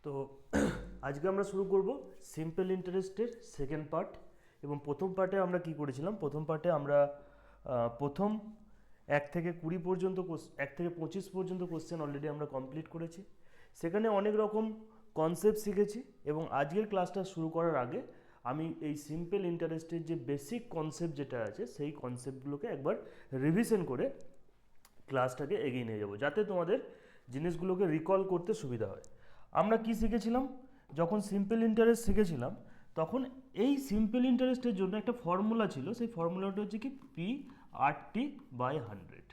তো আজকে আমরা শুরু করব সিম্পল ইন্টারেস্টের সেকেন্ড পার্ট। এবং প্রথম পার্টে আমরা কি করেছিলাম, প্রথম পার্টে আমরা প্রথম 1 থেকে 20 পর্যন্ত 1 থেকে 25 পর্যন্ত কোশ্চেন অলরেডি আমরা কমপ্লিট করেছি। সেখানে অনেক রকম কনসেপ্ট শিখেছি এবং আজকের ক্লাসটা শুরু করার আগে আমি এই সিম্পল ইন্টারেস্টের যে বেসিক কনসেপ্ট যেটা আছে সেই কনসেপ্টগুলোকে একবার রিভিশন করে ক্লাসটাকে এগিয়ে নিয়ে যাবো, যাতে তোমাদের জিনিসগুলোকে রিকল করতে সুবিধা হয়। আমরা কি শিখেছিলাম, যখন সিম্পল ইন্টারেস্ট শিখেছিলাম তখন এই সিম্পল ইন্টারেস্টের জন্য একটা ফর্মুলা ছিল। সেই ফর্মুলাটা হচ্ছে কি P/100।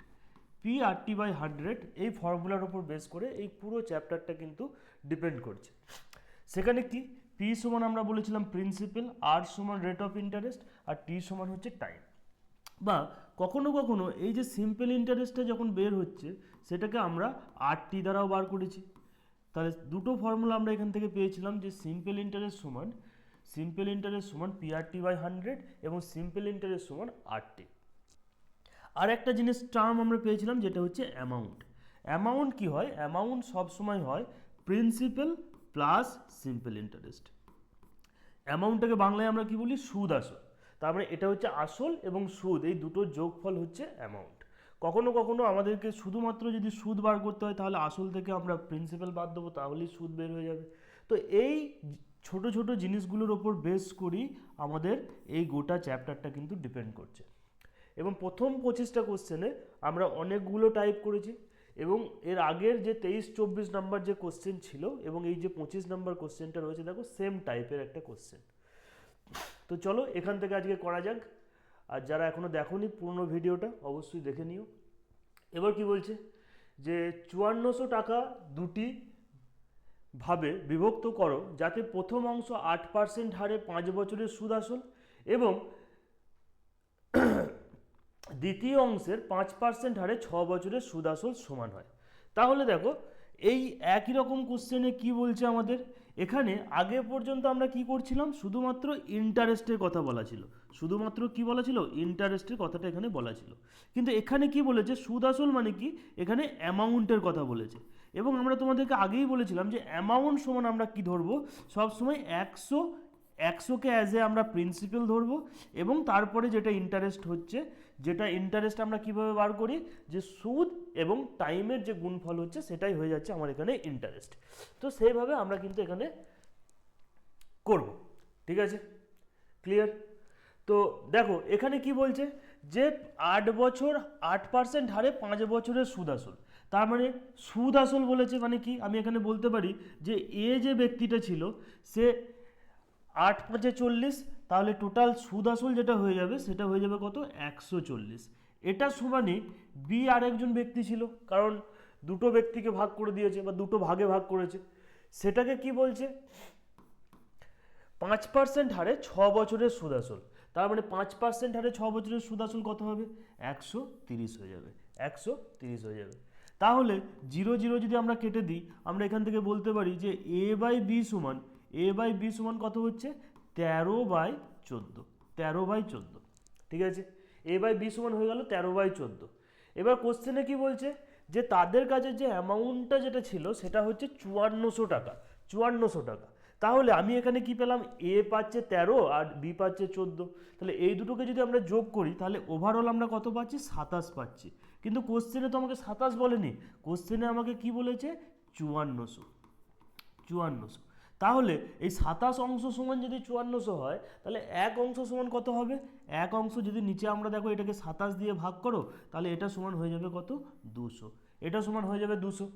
P/100 এই ফর্মুলার উপর বেস করে এই পুরো চ্যাপ্টারটা কিন্তু ডিপেন্ড করছে। সেখানে কি P সমান আমরা বলেছিলাম প্রিন্সিপাল, R সমান রেট অফ ইন্টারেস্ট, আর T সমান হচ্ছে টাইম। বা কখনো কখনো এই যে সিম্পল ইন্টারেস্টটা যখন বের হচ্ছে সেটাকে আমরা RT দ্বারাও বার করেছি। তাহলে দুটো ফর্মুলা আমরা এখান থেকে পেয়েছিলাম যে সিম্পল ইন্টারেস্ট সমান P/100 এবং সিম্পল ইন্টারেস্ট সমান RT। আর একটা জিনিস টার্ম আমরা পেয়েছিলাম যেটা হচ্ছে অ্যামাউন্ট। অ্যামাউন্ট কি হয়, অ্যামাউন্ট সবসময় হয় প্রিন্সিপাল প্লাস সিম্পল ইন্টারেস্ট। অ্যামাউন্টটাকে বাংলায় আমরা কি বলি, সুদ আসল। তার মানে এটা হচ্ছে আসল এবং সুদ, এই দুটোর যোগফল হচ্ছে অ্যামাউন্ট। কখনো কখনো আমাদেরকে শুধুমাত্র যদি সুদ বার করতে হয় তাহলে আসল থেকে আমরা প্রিন্সিপাল বাদ দেবো, তাহলেই সুদ বের হয়ে যাবে। তো এই ছোট ছোট জিনিসগুলোর ওপর বেস করেই আমাদের এই গোটা চ্যাপ্টারটা কিন্তু ডিপেন্ড করছে। এবং প্রথম 25টা কোশ্চেনে আমরা অনেকগুলো টাইপ করেছি এবং এর আগের যে 23-24 নাম্বার যে কোশ্চেন ছিল এবং এই যে 25 নাম্বার কোশ্চেনটা রয়েছে, দেখো সেম টাইপের একটা কোশ্চেন। তো চলো এখান থেকে আজকে করা যাক। আর যারা এখনও দেখোনি পুরনো ভিডিওটা অবশ্যই দেখে নিও। এবার কি বলছে যে 5400 টাকা দুটি ভাবে বিভক্ত করো যাতে প্রথম অংশ 8% হারে 5 বছরের সুদ আসল এবং দ্বিতীয় অংশের 5% হারে 6 বছরের সুদ আসল সমান হয়। তাহলে দেখো এই একই রকম কোশ্চেনে কি বলছে আমাদের, এখানে আগে পর্যন্ত আমরা কি করছিলাম, শুধুমাত্র ইন্টারেস্টের কথা বলা ছিল। শুধুমাত্র কি বলা ছিল, ইন্টারেস্টের কথাটা এখানে বলা ছিল। কিন্তু এখানে কি বলেছে, সুদ আসল মানে কি, এখানে অ্যামাউন্টের কথা বলেছে। এবং আমরা তোমাদেরকে আগেই বলেছিলাম যে অ্যামাউন্ট সমান আমরা কি ধরবো, সবসময় 100কে অ্যাজ এ আমরা প্রিন্সিপাল ধরবো এবং তারপরে যেটা ইন্টারেস্ট হচ্ছে, যেটা ইন্টারেস্ট আমরা কিভাবে বার করি, যে সুদ এবং টাইমের যে গুণফল হচ্ছে সেটাই হয়ে যাচ্ছে আমার এখানে ইন্টারেস্ট। তো সেইভাবে আমরা কিন্তু এখানে করব। ঠিক আছে, ক্লিয়ার? তো দেখো এখানে কি বলছে যে 8 বছর 8% হারে 5 বছরের সুদ আসল। তার মানে সুদ আসল বলেছে মানে কি, আমি এখানে বলতে পারি যে যে ব্যক্তিটা ছিল সে 8×5 = 40, তাহলে টোটাল সুদ আসল যেটা হয়ে যাবে সেটা হয়ে যাবে কত, 140। এটা সমানই বি আর একজন ব্যক্তি ছিল, কারণ দুটো ব্যক্তিকে ভাগ করে দিয়েছে বা দুটো ভাগে ভাগ করেছে। সেটাকে কি বলছে, 5% হারে 6 বছরের সুদ আসল। তার মানে 5% হারে 6 বছরের সুদ আসল কত হবে, 130 হয়ে যাবে। 130 হয়ে যাবে। তাহলে 0 0 যদি আমরা কেটে দিই, আমরা এখান থেকে বলতে পারি যে a/b সমান কত হচ্ছে, 13/14। 13/14, ঠিক আছে। a/b সমান হয়ে গেল 13/14। এবার কোশ্চেনে কি বলছে যে তাদের কাছে যে অ্যামাউন্টটা যেটা ছিল সেটা হচ্ছে 5400 টাকা। 5400 টাকা। তাহলে আমি এখানে কি পেলাম, এ পাচ্ছে 13 আর বি পাচ্ছে 14। তাহলে এই দুটোকে যদি আমরা যোগ করি তাহলে ওভারঅল আমরা কত পাচ্ছি, 27 পাচ্ছি। কিন্তু কোশ্চেনে তো আমাকে 27 বলেনি, কোশ্চেনে আমাকে কি বলেছে, 5400। 5400। তাহলে এই 27 অংশ সমান যদি 5400 হয় তাহলে এক অংশ সমান কত হবে, এক অংশ যদি নিচে আমরা দেখো এটাকে 27 দিয়ে ভাগ করো তাহলে এটা সমান হয়ে যাবে কত, 200। এটা সমান হয়ে যাবে 200।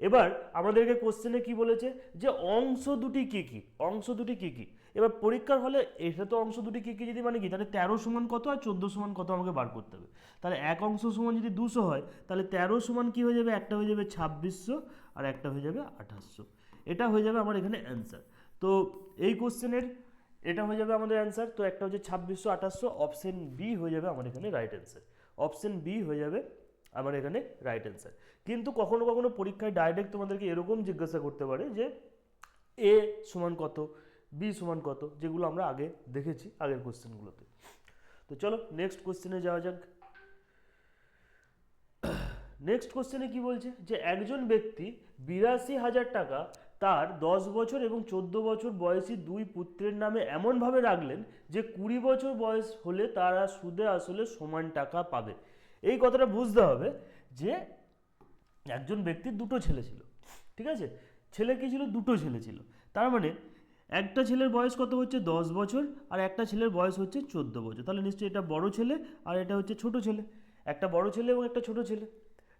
এবার আমাদেরকে কোশ্চেনে কি বলেছে যে অংশ দুটি কি কি, অংশ দুটি কি কি। এবার পরীক্ষার হলে এটা তো অংশ দুটি কি কি যদি মানে কি, তাহলে 13 সমান কত আর 14 সমান কত আমাকে বার করতে হবে। তাহলে এক অংশ সমান যদি 200 হয় তাহলে 13 সমান কি হয়ে যাবে, একটা হয়ে যাবে 2600 আর একটা হয়ে যাবে 2800। এটা হয়ে যাবে আমার এখানে অ্যান্সার। তো এই কোশ্চেনের এটা হয়ে যাবে আমাদের অ্যান্সার। তো একটা হচ্ছে 2600 2800, অপশন বি হয়ে যাবে আমার এখানে রাইট অ্যান্সার। অপশন বি হয়ে যাবে আমার এখানে রাইট অ্যান্সার। কিন্তু কখনো কখনো পরীক্ষায় ডাইরেক্ট তোমাদেরকে এরকম জিজ্ঞাসা করতে পারে যে এ সমান কত, বি সমান কত, যেগুলো আমরা আগে দেখেছি আগের কোশ্চেনগুলোতে। তো চলো নেক্সট কোশ্চেনে যাওয়া যাক। নেক্সট কোশ্চেনে কি বলছে যে একজন ব্যক্তি 82,000 টাকা তার 10 বছর এবং 14 বছর বয়সী দুই পুত্রের নামে এমনভাবে রাখলেন যে 20 বছর বয়স হলে তারা সুদে আসলে সমান টাকা পাবে। এই কথাটা বুঝতে হবে যে একজন ব্যক্তির দুটো ছেলে ছিল, ঠিক আছে, ছেলে কি ছিল, দুটো ছেলে ছিল, তার মানে একটা ছেলের বয়স কত হচ্ছে 10 বছর আর একটা ছেলের বয়স হচ্ছে 14 বছর, তাহলে নিশ্চয়ই এটা বড় ছেলে আর এটা হচ্ছে ছোট ছেলে, একটা বড় ছেলে এবং একটা ছোট ছেলে,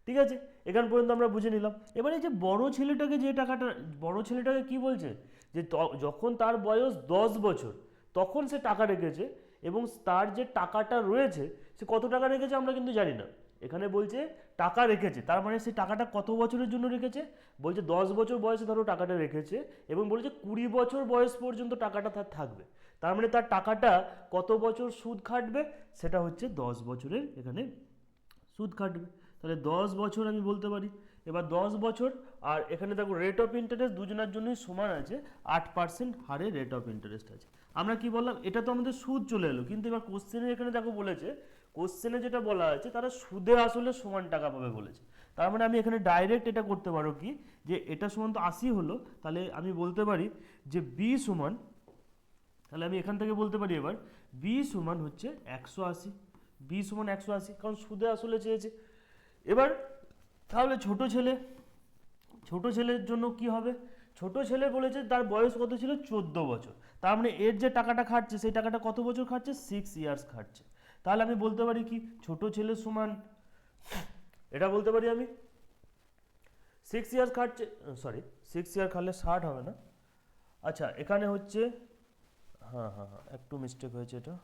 ঠিক আছে, এখান পর্যন্ত আমরা বুঝে নিলাম। এবারে এই যে বড় ছেলেটাকে যে টাকাটা, বড় ছেলেটাকে কি বলছে যে যখন তার বয়স 10 বছর তখন সে টাকা রেখেছে এবং তার যে টাকাটা রয়েছে সে কত টাকা রেখেছে আমরা কিন্তু জানি না, এখানে বলছে টাকা রেখেছে, তার মানে সেই টাকাটা কত বছরের জন্য রেখেছে, বলছে 10 বছর বয়সে ধরো টাকাটা রেখেছে এবং বলছে 20 বছর বয়স পর্যন্ত টাকাটা তার থাকবে, তার মানে তার টাকাটা কত বছর সুদ খাটবে, সেটা হচ্ছে 10 বছরের এখানে সুদ খাটবে, তাহলে 10 বছর আমি বলতে পারি। এবার 10 বছর আর এখানে দেখো রেট অফ ইন্টারেস্ট দুজনের জন্যই সমান আছে, 8% হারে রেট অফ ইন্টারেস্ট আছে। আমরা কি বললাম, এটা তো আমাদের সুদ চলে এলো, কিন্তু এবার কোশ্চেনে এখানে দেখো বলেছে, কোশ্চেনে যেটা বলা আছে তারা সুদে আসলে সমান টাকা পাবে বলেছে, তার মানে আমি এখানে ডাইরেক্ট এটা করতে পারো কি যে এটা সমান তো 80 হলো, তাহলে আমি বলতে পারি যে বি সমান, তাহলে আমি এখান থেকে বলতে পারি এবার বি সমান হচ্ছে 180, বি সমান 180, কারণ সুদে আসলে চেয়েছে। এবার তাহলে ছোট ছেলে, ছোট ছেলের জন্য কি হবে, ছোট ছেলে বলেছে তার বয়স কত ছিল 14 বছর, তার মানে এর যে টাকাটা খাটছে সেই টাকাটা কত বছর খাটছে 6 ইয়ার্স খাটছে, তাহলে আমি বলতে পারি কি ছোট ছেলে সমান, এটা বলতে পারি আমি 6 ইয়ার্স খাটছে, সরি 6 ইয়ার খাটলে 60 হবে না, আচ্ছা এখানে হচ্ছে, হ্যাঁ হ্যাঁ হ্যাঁ একটু মিস্টেক হয়েছে এটা,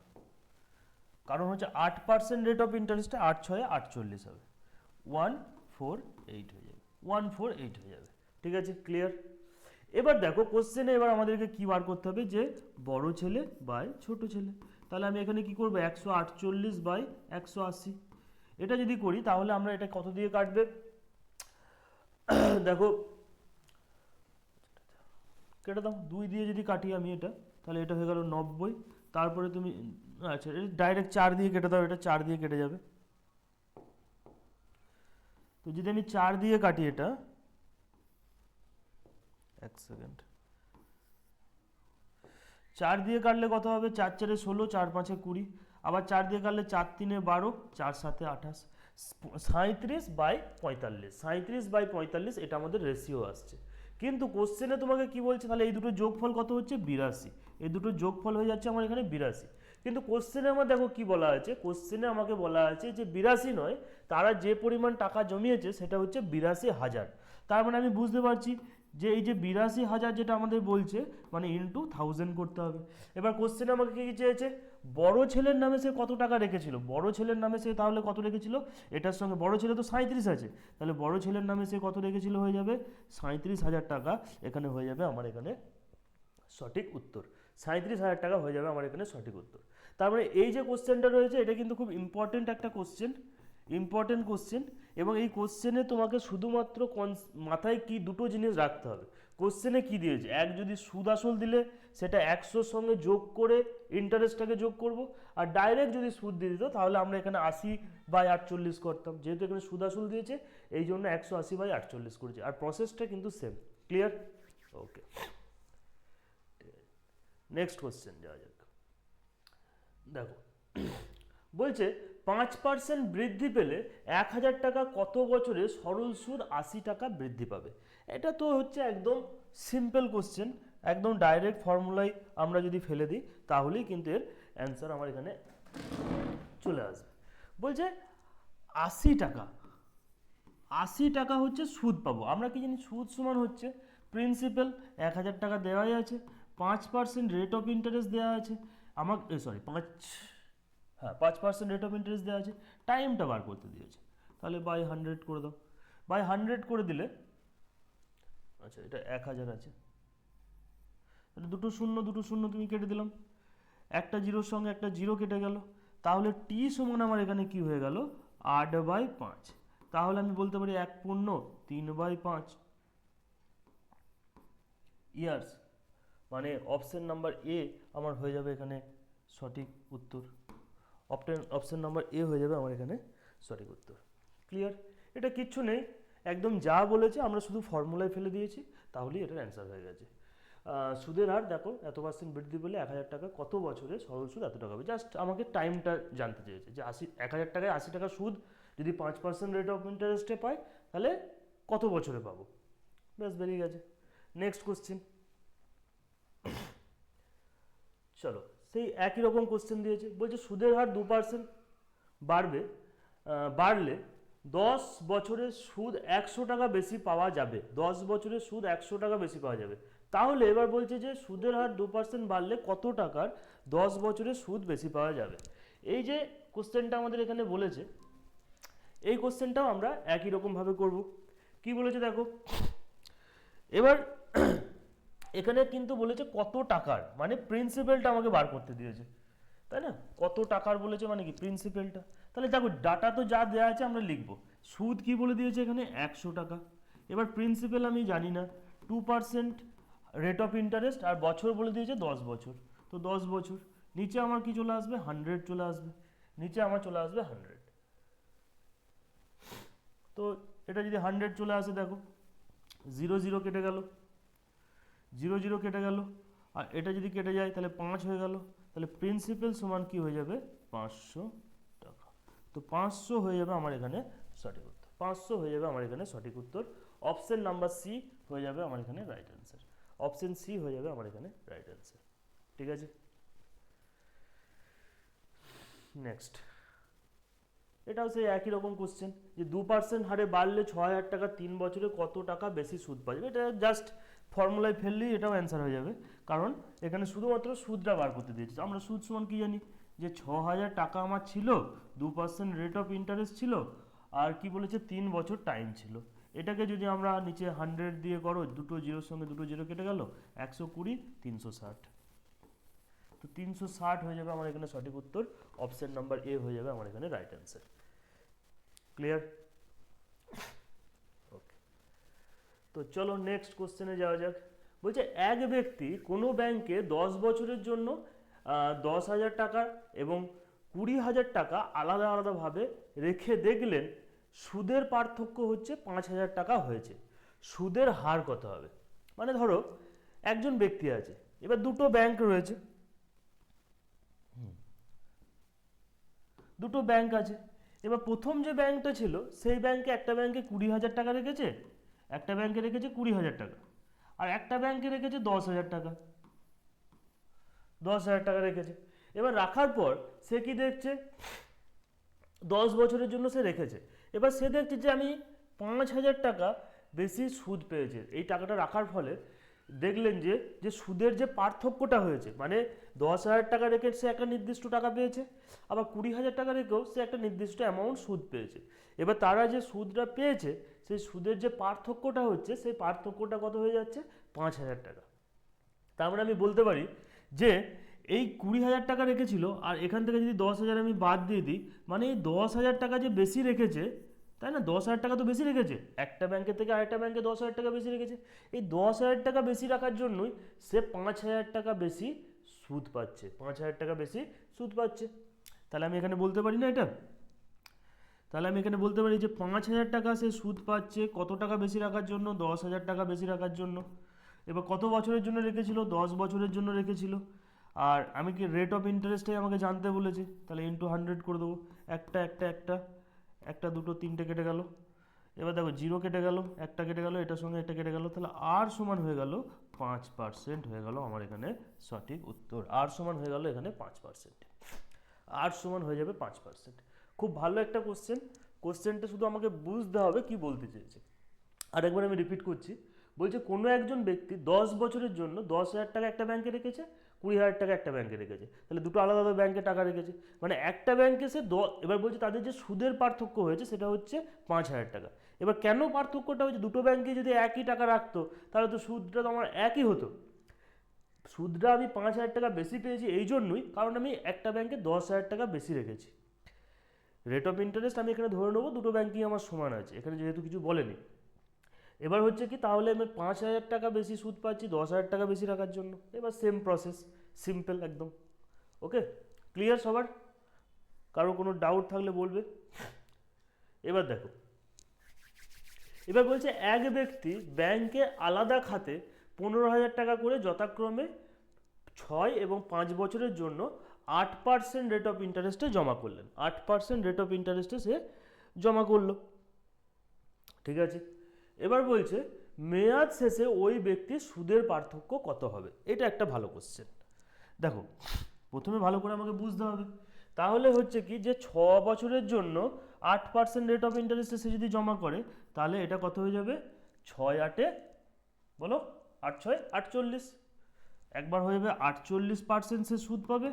কারণ হচ্ছে 8% রেট অফ ইন্টারেস্টে 8 6 48 হবে, 148 হয়ে যাবে, 148 হয়ে যাবে, ঠিক আছে, ক্লিয়ার। এবার দেখো কোশ্চেনে এবার আমাদেরকে কি বার করতে হবে যে বড় ছেলে বাই ছোট ছেলে, তাহলে আমি এখানে কি করব 148 বাই 180, এটা যদি করি তাহলে আমরা এটা কত দিয়ে কাটবে দেখো কেটে দাও, 2 দিয়ে যদি কাটি আমি এটা, তাহলে এটা হয়ে গেল 90, তারপরে তুমি আচ্ছা ডাইরেক্ট 4 দিয়ে কেটে দাও, এটা 4 দিয়ে কেটে যাবে, তো যদি আমি 4 দিয়ে কাটি এটা, এক সেকেন্ড, 4 দিয়ে কাটলে কত হবে, 4 4 16, 4 5 20, আবার 4 দিয়ে কাটলে 4 3 12, 4 7 28, 37 বাই 45, 37 বাই 45 এটা আমাদের রেশিও আসছে, কিন্তু কোশ্চেনে তোমাকে কি বলছে, তাহলে এই দুটো যোগফল কত হচ্ছে 82, এই দুটো যোগফল হয়ে যাচ্ছে আমার এখানে 82, কিন্তু কোশ্চেনে আমার দেখো কি বলা আছে, কোশ্চেনে আমাকে বলা আছে যে 82 নয়, তারা যে পরিমাণ টাকা জমিয়েছে সেটা হচ্ছে 82,000, তার মানে আমি বুঝতে পারছি যে এই যে 82,000 যেটা আমাদের বলছে মানে ইনটু 1000 করতে হবে। এবার কোশ্চেনে আমাকে কি চেয়েছে, বড় ছেলের নামে সে কত টাকা রেখেছিল, বড় ছেলের নামে সে তাহলে কত রেখেছিল, এটার সঙ্গে বড় ছেলে তো 37 আছে, তাহলে বড় ছেলের নামে সে কত রেখেছিল হয়ে যাবে 37,000 টাকা, এখানে হয়ে যাবে আমার এখানে সঠিক উত্তর, 37,000 টাকা হয়ে যাবে আমার এখানে সঠিক উত্তর। তার মানে এই যে কোশ্চেনটা রয়েছে এটা কিন্তু খুব ইম্পর্টেন্ট একটা কোশ্চেন, ইম্পর্টেন্ট কোশ্চেন, এবং এই কোশ্চেনে তোমাকে শুধুমাত্র মাথায় কি দুটো জিনিস রাখতে হবে, কোশ্চেনে কি দিয়েছে, এক যদি সুদ আসল দিলে সেটা 100-র সঙ্গে যোগ করে ইন্টারেস্টটাকে যোগ করব, আর ডাইরেক্ট যদি সুদ দিয়ে দিত তাহলে আমরা এখানে 80/48 করতাম, যেহেতু এখানে সুদ আসল দিয়েছে এই জন্য 180/48 করেছি, আর প্রসেসটা কিন্তু সেম, ক্লিয়ার, ওকে। নেক্সট কোশ্চেন যাওয়া যাক, দেখো বলছে 5% বৃদ্ধি পেলে 1,000 টাকা কত বছরে সরল সুদ 80 টাকা বৃদ্ধি পাবে, এটা তো হচ্ছে একদম সিম্পল কোশ্চেন, একদম ডাইরেক্ট ফর্মুলায় আমরা যদি ফেলে দিই তাহলেই কিন্তু এর অ্যান্সার আমার এখানে চলে আসবে। বলছে 80 টাকা, 80 টাকা হচ্ছে সুদ পাবো, আমরা কি জানি সুদ সমান হচ্ছে প্রিন্সিপাল, 1,000 টাকা দেওয়াই আছে, 5% রেট অফ ইন্টারেস্ট দেওয়া আছে, আমাকে সরি 5% রেট অফ ইন্টারেস্ট দেওয়া আছে, টাইমটা বার করতে দিয়েছে, তাহলে বাই 100 করে দাও, বাই 100 করে দিলে, আচ্ছা এটা 1,000 আছে, তাহলে দুটো শূন্য তুমি কেটে দিলাম, একটা জিরোর সঙ্গে একটা জিরো কেটে গেল, তাহলে টি সমান আমার এখানে কি হয়ে গেল 8/5, তাহলে আমি বলতে পারি 1/3/5 ইয়ার্স, মানে অপশন নাম্বার এ আমার হয়ে যাবে এখানে সঠিক উত্তর, অপশন নাম্বার এ হয়ে যাবে আমার এখানে সঠিক উত্তর, ক্লিয়ার, এটা কিচ্ছু নেই, একদম যা বলেছে আমরা শুধু ফর্মুলায় ফেলে দিয়েছি, তাহলেই এটার অ্যান্সার হয়ে গেছে। সুদের হার দেখো এত পার্সেন্ট বৃদ্ধি পেলে 1,000 টাকা কত বছরে সরল সুদ এত টাকা হবে। জাস্ট আমাকে টাইমটা জানতে চেয়েছে যে 1,000 টাকায় 80 টাকা সুদ যদি 5% রেট অফ ইন্টারেস্টে পাই তাহলে কত বছরে পাবো, ব্যাস বেরিয়ে গেছে। নেক্সট কোশ্চেন, চলো সেই একই রকম কোশ্চেন দিয়েছে, বলছে সুদের হার 2% বাড়লে 10 বছরের সুদ 100 টাকা বেশি পাওয়া যাবে। 10 বছরের সুদ 100 টাকা বেশি পাওয়া যাবে। তাহলে এবার বলছে যে সুদের হার 2% বাড়লে কত টাকার 10 বছরের সুদ বেশি পাওয়া যাবে। এই যে কোশ্চেনটা আমাদের এখানে বলেছে, এই কোশ্চেনটাও আমরা একই রকমভাবে করব। কি বলেছে দেখো, এবার এখানে কিন্তু বলেছে কত টাকার, মানে প্রিন্সিপালটা আমাকে বার করতে দিয়েছে, তাই না? কত টাকার বলেছে মানে কি প্রিন্সিপালটা। তাহলে দেখো ডাটা তো যা দেওয়া আছে আমরা লিখব। সুদ কি বলে দিয়েছে এখানে 100 টাকা। এবার প্রিন্সিপাল আমি জানি না, 2% রেট অফ ইন্টারেস্ট, আর বছর বলে দিয়েছে 10 বছর, তো 10 বছর। নিচে আমার কি চলে আসবে, 100 চলে আসবে, নিচে আমার চলে আসবে 100। তো এটা যদি 100 চলে আসে, দেখো 0 0 কেটে গেল, 0 0 কেটে গেল, আর এটা যদি কেটে যায় তাহলে 5 হয়ে গেল। তাহলে প্রিন্সিপাল সমান কি হয়ে যাবে, 500 টাকা। তো 500 হয়ে যাবে আমার এখানে সঠিক উত্তর, 500 হয়ে যাবে আমার এখানে সঠিক উত্তর। অপশন নাম্বার সি হয়ে যাবে আমার এখানে রাইট অ্যান্সার, অপশন সি হয়ে যাবে আমার এখানে রাইট অ্যান্সার। ঠিক আছে, নেক্সট, এটাও সেই একই রকম কোশ্চেন যে 2% হারে বাড়লে 6,000 টাকা 3 বছরে কত টাকা বেশি সুদ পাওয়া যাবে। এটা জাস্ট ফর্মুলায় ফেললেই এটাও অ্যান্সার হয়ে যাবে, কারণ এখানে শুধুমাত্র সুদটা বার করতে দিয়েছে। আমরা সুদ সমান কি জানি, যে 6,000 টাকা আমার ছিল, 2% রেট অফ ইন্টারেস্ট ছিল, আর কি বলেছে 3 বছর টাইম ছিল। এটাকে যদি আমরা নিচে 100 দিয়ে করো, দুটো জিরোর সঙ্গে দুটো জিরো কেটে গেল, 120 360, তো 360 হয়ে যাবে আমার এখানে সঠিক উত্তর। অপশন নাম্বার এ হয়ে যাবে আমার এখানে রাইট অ্যান্সার। ক্লিয়ার? ওকে, তো চলো নেক্সট কোশ্চেনে যাওয়া যাক। বলছে এক ব্যক্তি কোনো ব্যাংকে 10 বছরের জন্য 10,000 টাকা এবং 20,000 টাকা আলাদা আলাদাভাবে রেখে দেখলেন সুদের পার্থক্য হচ্ছে 5,000 টাকা হয়েছে, সুদের হার কত হবে? মানে ধরো একজন ব্যক্তি আছে, এবার দুটো ব্যাংক রয়েছে, দুটো ব্যাংক আছে। এবার প্রথম যে ব্যাংকটা ছিল সেই ব্যাংকে, একটা ব্যাংকে 20,000 টাকা রেখেছে, একটা ব্যাংকে রেখেছে 20,000 টাকা, আর একটা ব্যাংকে রেখেছে 10,000 টাকা, 10,000 টাকা রেখেছে। এবার রাখার পর সে কি দেখছে, 10 বছরের জন্য সে রেখেছে। এবার সে দেখছে যে আমি 5,000 টাকা বেশি সুদ পেয়েছে। এই টাকাটা রাখার ফলে দেখলেন যে যে সুদের যে পার্থক্যটা হয়েছে, মানে 10,000 টাকা রেখে সে একটা নির্দিষ্ট টাকা পেয়েছে, আবার 20,000 টাকা রেখেও সে একটা নির্দিষ্ট অ্যামাউন্ট সুদ পেয়েছে। এবার তারা যে সুদটা পেয়েছে সেই সুদের যে পার্থক্যটা হচ্ছে, সেই পার্থক্যটা কত হয়ে যাচ্ছে, 5,000 টাকা। তার মানে আমি বলতে পারি যে এই 20,000 টাকা রেখেছিল, আর এখান থেকে যদি 10,000 আমি বাদ দিয়ে দিই, মানে এই 10,000 টাকা যে বেশি রেখেছে, তাই না, 10,000 টাকা তো বেশি রেখেছে, একটা ব্যাংকের থেকে আরেকটা ব্যাংকে 10,000 টাকা বেশি রেখেছে। এই 10,000 টাকা বেশি রাখার জন্যই সে 5,000 টাকা বেশি সুদ পাচ্ছে, 5,000 টাকা বেশি সুদ পাচ্ছে। তাহলে আমি এখানে বলতে পারি না এটা, তাহলে আমি এখানে বলতে পারি যে 5,000 টাকা সে সুদ পাচ্ছে কত টাকা বেশি রাখার জন্য, 10,000 টাকা বেশি রাখার জন্য। এবার কত বছরের জন্য রেখেছিল, 10 বছরের জন্য রেখেছিল, আর আমি কি রেট অফ ইন্টারেস্টটাই আমাকে জানতে বলেছে, তাহলে ইন্টু 100 করে দেবো। একটা একটা একটা একটা দুটো তিনটে কেটে গেল, এবার দেখো 0 কেটে গেল, একটা কেটে গেল, এটার সঙ্গে এটা কেটে গেল, তাহলে আর সমান হয়ে গেল 5% হয়ে গেল আমার এখানে সঠিক উত্তর। আর সমান হয়ে গেল এখানে 5%, আর সমান হয়ে যাবে 5%। খুব ভালো একটা কোশ্চেন, কোশ্চেনটা শুধু আমাকে বুঝতে হবে কি বলতে চেয়েছে। আরেকবার আমি রিপিট করছি, বলছে কোনো একজন ব্যক্তি 10 বছরের জন্য 10,000 টাকা একটা ব্যাংকে রেখেছে, 20,000 টাকা একটা ব্যাংকে রেখেছে, তাহলে দুটো আলাদা আলাদা ব্যাংকে টাকা রেখেছে, মানে একটা ব্যাংকে সে এবার বলছে তাদের যে সুদের পার্থক্য হয়েছে সেটা হচ্ছে 5,000 টাকা। এবার কেন পার্থক্যটা হচ্ছে, দুটো ব্যাংকে যদি একই টাকা রাখতো তাহলে তো সুদটা তো আমার একই হতো। সুদটা আমি 5,000 টাকা বেশি পেয়েছি এই জন্যই, কারণ আমি একটা ব্যাংকে 10,000 টাকা বেশি রেখেছি। রেট অফ ইন্টারেস্ট আমি এখানে ধরে নেবো দুটো ব্যাংকই আমার সমান আছে, এখানে যেহেতু কিছু বলেনি। এবার হচ্ছে কি, তাহলে আমি 5,000 টাকা বেশি সুদ পাচ্ছি 10,000 টাকা বেশি রাখার জন্য। এবার সেম প্রসেস, সিম্পল একদম। ওকে, ক্লিয়ার সবার? কারো কোনো ডাউট থাকলে বলবে। এবার দেখো, এবার বলছে এক ব্যক্তি ব্যাংকে আলাদা খাতে 15,000 টাকা করে যথাক্রমে 6 এবং 5 বছরের জন্য 8% রেট অফ ইন্টারেস্টে জমা করলেন। 8% রেট অফ ইন্টারেস্টে সে জমা করলো, ঠিক আছে। এবার বলছে মেয়াদ শেষে ওই ব্যক্তির সুদের পার্থক্য কত হবে। এটা একটা ভালো কোশ্চেন। দেখো প্রথমে ভালো করে আমাকে বুঝতে হবে। তাহলে হচ্ছে কি যে 6 বছরের জন্য 8% রেট অফ ইন্টারেস্টে সে যদি জমা করে, তাহলে এটা কত হয়ে যাবে, 6 8 বলো 8 6 48, একবার হয়ে যাবে 48% সে সুদ পাবে,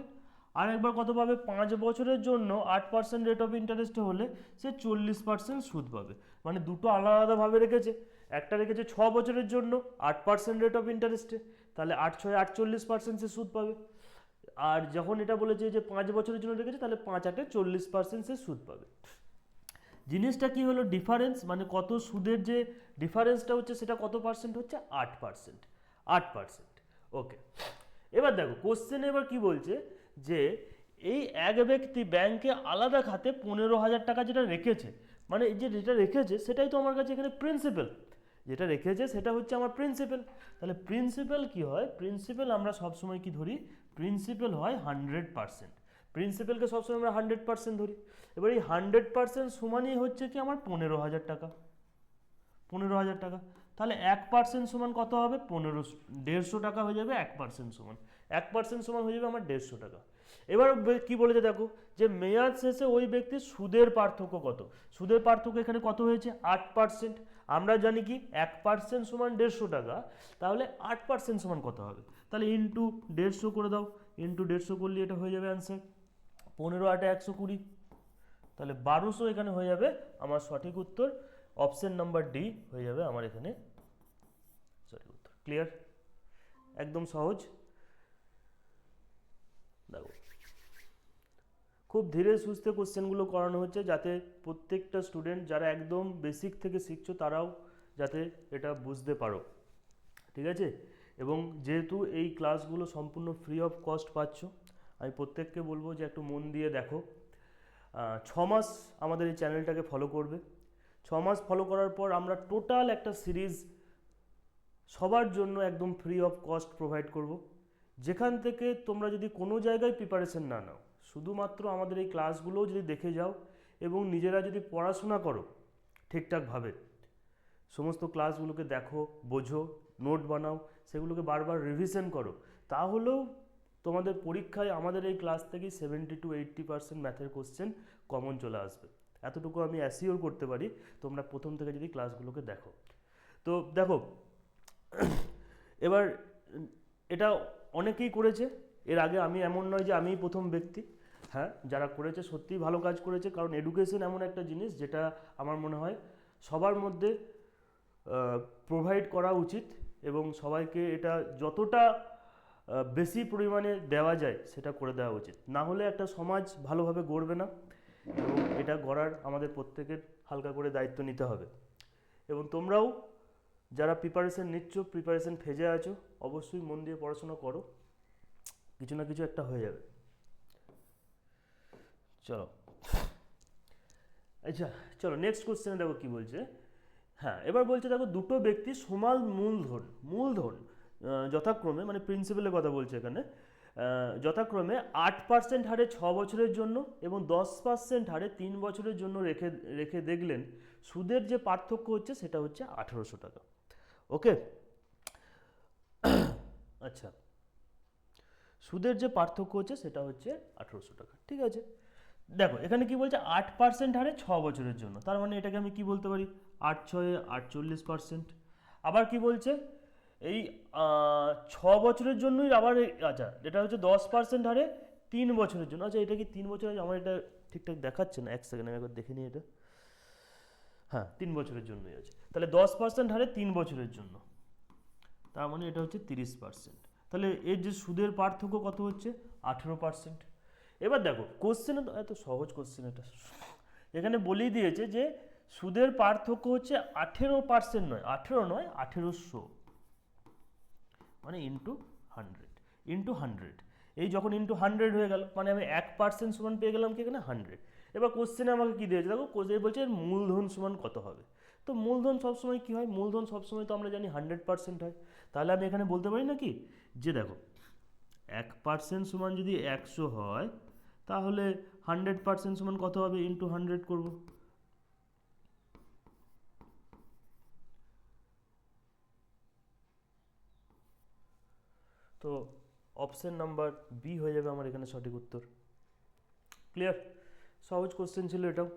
আর একবার কত পাবে, 5 বছরের জন্য 8% রেট অফ ইন্টারেস্টে হলে সে 40% সুদ পাবে। মানে দুটো আলাদা আলাদাভাবে রেখেছে, একটা রেখেছে 6 বছরের জন্য 8% রেট অফ ইন্টারেস্টে, তাহলে 8 6 48% সে সুদ পাবে। আর যখন এটা বলেছে যে 5 বছরের জন্য রেখেছে, তাহলে 5 8 40% সে সুদ পাবে। জিনিসটা কি হলো, ডিফারেন্স, মানে কত সুদের যে ডিফারেন্সটা হচ্ছে সেটা কত পার্সেন্ট হচ্ছে, 8%। 8%, ওকে। এবার দেখো কোশ্চেন এবার কি বলছে যে এই এক ব্যক্তি ব্যাংকে আলাদা খাতে 15,000 টাকা যেটা রেখেছে, মানে এই যে যেটা রেখেছে সেটাই তো আমার কাছে এখানে প্রিন্সিপাল, যেটা রেখেছে সেটা হচ্ছে আমার প্রিন্সিপাল। তাহলে প্রিন্সিপাল কি হয়, প্রিন্সিপাল আমরা সবসময় কি ধরি, প্রিন্সিপাল হয় 100%। প্রিন্সিপালকে সবসময় আমরা 100% ধরি। এবার এই 100% সমানই হচ্ছে কি আমার 15,000 টাকা। 15,000 টাকা, তাহলে 1% সমান কত হবে, 1,500 টাকা হয়ে যাবে 1% সমান। 1% সমান হয়ে যাবে আমার 150 টাকা। এবার কি বলেছে দেখো, যে মেয়াদ শেষে ওই ব্যক্তির সুদের পার্থক্য কত। সুদের পার্থক্য এখানে কত হয়েছে, 8%। আমরা জানি কি 1% সমান 150 টাকা, তাহলে 8% সমান কত হবে, তাহলে ইন্টু 150 করে দাও, ইন্টু 150 করলে এটা হয়ে যাবে অ্যান্সার 15 8 120, তাহলে 1200 এখানে হয়ে যাবে আমার সঠিক উত্তর। অপশন নাম্বার ডি হয়ে যাবে আমার এখানে সঠিক উত্তর। ক্লিয়ার, একদম সহজ। দেখো খুব ধীরে সুস্থে কোশ্চেনগুলো করানো হচ্ছে, যাতে প্রত্যেকটা স্টুডেন্ট যারা একদম বেসিক থেকে শিখছো তারাও যাতে এটা বুঝতে পারো, ঠিক আছে। এবং যেহেতু এই ক্লাসগুলো সম্পূর্ণ ফ্রি অফ কস্ট পাচ্ছ, আমি প্রত্যেককে বলবো যে একটু মন দিয়ে দেখো। 6 মাস আমাদের এই চ্যানেলটাকে ফলো করবে। 6 মাস ফলো করার পর আমরা টোটাল একটা সিরিজ সবার জন্য একদম ফ্রি অফ কস্ট প্রোভাইড করব, যেখান থেকে তোমরা যদি কোনো জায়গায় প্রিপারেশন না নাও, শুধুমাত্র আমাদের এই ক্লাসগুলোও যদি দেখে যাও এবং নিজেরা যদি পড়াশোনা করো ঠিকঠাকভাবে, সমস্ত ক্লাসগুলোকে দেখো, বোঝো, নোট বানাও, সেগুলোকে বারবার রিভিশন করো, তাহলেও তোমাদের পরীক্ষায় আমাদের এই ক্লাস থেকে 70 to 80% ম্যাথের কোশ্চেন কমন চলে আসবে। এতটুকু আমি অ্যাসিওর করতে পারি তোমরা প্রথম থেকে যদি ক্লাসগুলোকে দেখো। তো দেখো এবার এটা অনেকেই করেছে এর আগে, আমি এমন নয় যে আমিই প্রথম ব্যক্তি। হ্যাঁ, যারা করেছে সত্যিই ভালো কাজ করেছে, কারণ এডুকেশন এমন একটা জিনিস যেটা আমার মনে হয় সবার মধ্যে প্রোভাইড করা উচিত, এবং সবাইকে এটা যতটা বেশি পরিমাণে দেওয়া যায় সেটা করে দেওয়া উচিত। না হলে একটা সমাজ ভালোভাবে গড়বে না, এবং এটা গড়ার আমাদের প্রত্যেকের হালকা করে দায়িত্ব নিতে হবে। এবং তোমরাও যারা প্রিপারেশন নিচ্ছ, প্রিপারেশন ফেজে আছো, অবশ্যই মন দিয়ে পড়াশোনা করো, কিছু না কিছু একটা হয়ে যাবে। চলো আচ্ছা, চলো নেক্সট কোশ্চেনে দেখো কি বলছে। হ্যাঁ, এবার বলছে দেখো দুটো ব্যক্তি সমান মূলধন যথাক্রমে, মানে প্রিন্সিপালের কথা বলছে এখানে, যথাক্রমে 8% হারে 6 বছরের জন্য এবং 10% হারে 3 বছরের জন্য রেখে দেখলেন সুদের যে পার্থক্য হচ্ছে সেটা হচ্ছে 1800 টাকা। ওকে, আচ্ছা, সুদের যে পার্থক্য হচ্ছে সেটা হচ্ছে 1800 টাকা, ঠিক আছে। দেখো এখানে কি বলছে, 8% হারে 6 বছরের জন্য, তার মানে এটাকে আমি কি বলতে পারি, 8 6 48%। আবার কি বলছে, এই 6 বছরের জন্যই আবার আচ্ছা, এটা হচ্ছে 10% হারে 3 বছরের জন্য। আচ্ছা, এটা কি 3 বছর, আমার এটা ঠিকঠাক দেখাচ্ছে না, এক সেকেন্ড আমি একবার দেখে নিই এটা। হ্যাঁ, 3 বছরের জন্যই আছে, তাহলে 10% হারে 3 বছরের জন্য, তার মানে এটা হচ্ছে 30%। তাহলে এর যে সুদের পার্থক্য কত হচ্ছে, 18%। এবার দেখো কোশ্চেনে তো এত সহজ কোশ্চেন, এটা এখানে বলেই দিয়েছে যে সুদের পার্থক্য হচ্ছে 18% নয়, 18 নয় 1800, মানে ইন্টু 100। এই যখন ইন্টু 100 হয়ে গেল, মানে আমি 1% সমান পেয়ে গেলাম কি এখানে 100। এবার কোশ্চেনে আমাকে কি দিয়েছে দেখো, কোশ্চেনে বলছে এর মূলধন সমান কত হবে। তো মূলধন সবসময় কী হয়, মূলধন সবসময় তো আমরা জানি 100% হয়। তাহলে আমি এখানে বলতে পারি না কি, যে দেখো 1% সমান যদি 100 হয়, তাহলে 100% সমান কত হবে, ইন্টু 100 করব। তো অপশন নাম্বার বি হয়ে যাবে আমার এখানে সঠিক উত্তর। ক্লিয়ার? সহজ কোশ্চেন ছিল এটাও।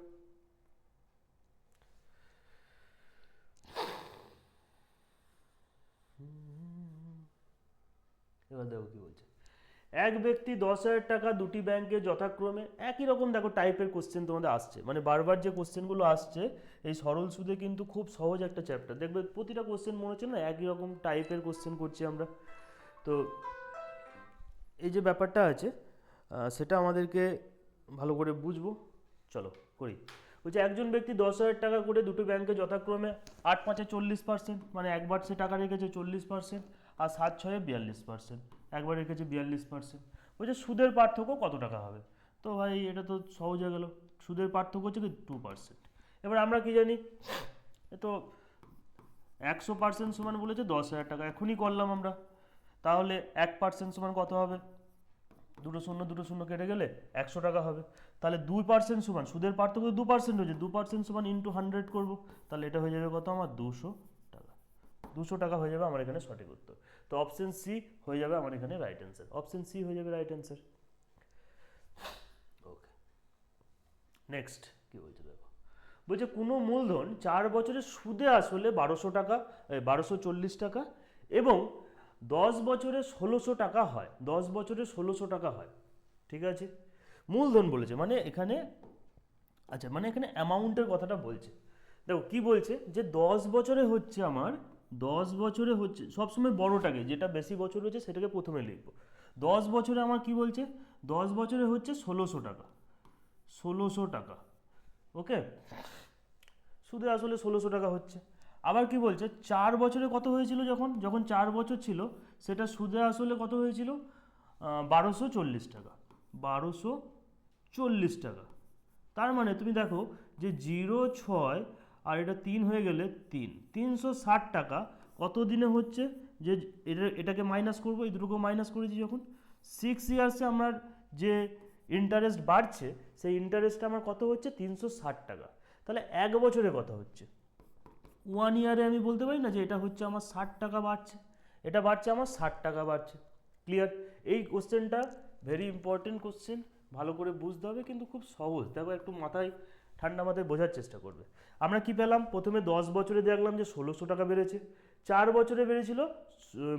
এবার দেখো কি বলছে, এক ব্যক্তি 10,000 টাকা দুটি ব্যাংকে যথাক্রমে, একই রকম দেখো টাইপের কোশ্চেন তোমাদের আসছে, মানে বারবার যে কোশ্চেনগুলো আসছে এই সরল সুদে কিন্তু খুব সহজ একটা চ্যাপ্টার, দেখবে প্রতিটা কোশ্চেন মনে হচ্ছে না একই রকম টাইপের কোশ্চেন করছি আমরা। তো এই যে ব্যাপারটা আছে সেটা আমাদেরকে ভালো করে বুঝবো। চলো করি। বলছে একজন ব্যক্তি 10,000 টাকা করে দুটো ব্যাংকে যথাক্রমে 8-5 40%, মানে একবার সে টাকা রেখেছে 40%, আর 7-6 42%, একবার রেখেছে 42%। বলছে সুদের পার্থক্য কত টাকা হবে? তো ভাই এটা তো সহজ হয়ে গেল, সুদের পার্থক্য হচ্ছে কি 2%। এবার আমরা কি জানি, তো 100% সমান বলেছে 10,000 টাকা, এখনই করলাম আমরা। তাহলে 1% সমান কত হবে, দুটো শূন্য কেটে গেলে 100 টাকা হবে। তাহলে 2% সমান, সুদের পার্থক্য 2% হয়েছে, 2% সমান ইন্টু 100 করবো, তাহলে এটা হয়ে যাবে কত আমার 200 টাকা। 200 টাকা হয়ে যাবে আমার এখানে সঠিক উত্তর। তো অপশন সি হয়ে যাবে আমার এখানে রাইট অ্যান্সার, অপশন সি হয়ে যাবে রাইট অ্যান্সার। ওকে, নেক্সট কি বলছে দেখো, বলছে কোনো মূলধন 4 বছরের সুদে আসলে 1200 টাকা, 1240 টাকা এবং 10 বছরে 1600 টাকা হয়, 10 বছরে 1600 টাকা হয়। ঠিক আছে, মূলধন বলেছে মানে এখানে, আচ্ছা মানে এখানে অ্যামাউন্টের কথাটা বলছে। দেখো কি বলছে, যে 10 বছরে হচ্ছে আমার, 10 বছরে হচ্ছে সবসময় বড়টাকে, যেটা বেশি বছর হচ্ছে সেটাকে প্রথমে লিখবো। 10 বছরে আমার কি বলছে, 10 বছরে হচ্ছে 1600 টাকা, 1600 টাকা। ওকে, সুদে আসলে 1600 টাকা হচ্ছে। আবার কি বলছে, 4 বছরে কত হয়েছিল, যখন যখন 4 বছর ছিল সেটা সুদে আসলে কত হয়েছিল, 1240 টাকা, 1240 টাকা। তার মানে তুমি দেখো যে 0, 6 আর এটা 3 হয়ে গেলে 360 টাকা কত দিনে হচ্ছে, যে এটাকে মাইনাস করবো, এই দুটোকে মাইনাস করেছি যখন 6 ইয়ার্সে আমার যে ইন্টারেস্ট বাড়ছে, সেই ইন্টারেস্টটা আমার কত হচ্ছে 360 টাকা। তাহলে 1 বছরে কত হচ্ছে, 1 ইয়ারে আমি বলতে পারি না যে এটা হচ্ছে আমার 60 টাকা বাড়ছে, এটা বাড়ছে আমার 60 টাকা বাড়ছে। ক্লিয়ার? এই কোশ্চেনটা ভেরি ইম্পর্টেন্ট কোশ্চেন, ভালো করে বুঝতে হবে, কিন্তু খুব সহজ, দেখো একটু মাথায় ঠান্ডা মাথায় বোঝার চেষ্টা করবে। আমরা কি পেলাম, প্রথমে 10 বছরে দেখলাম যে 1600 টাকা বেড়েছে, 4 বছরে বেড়েছিল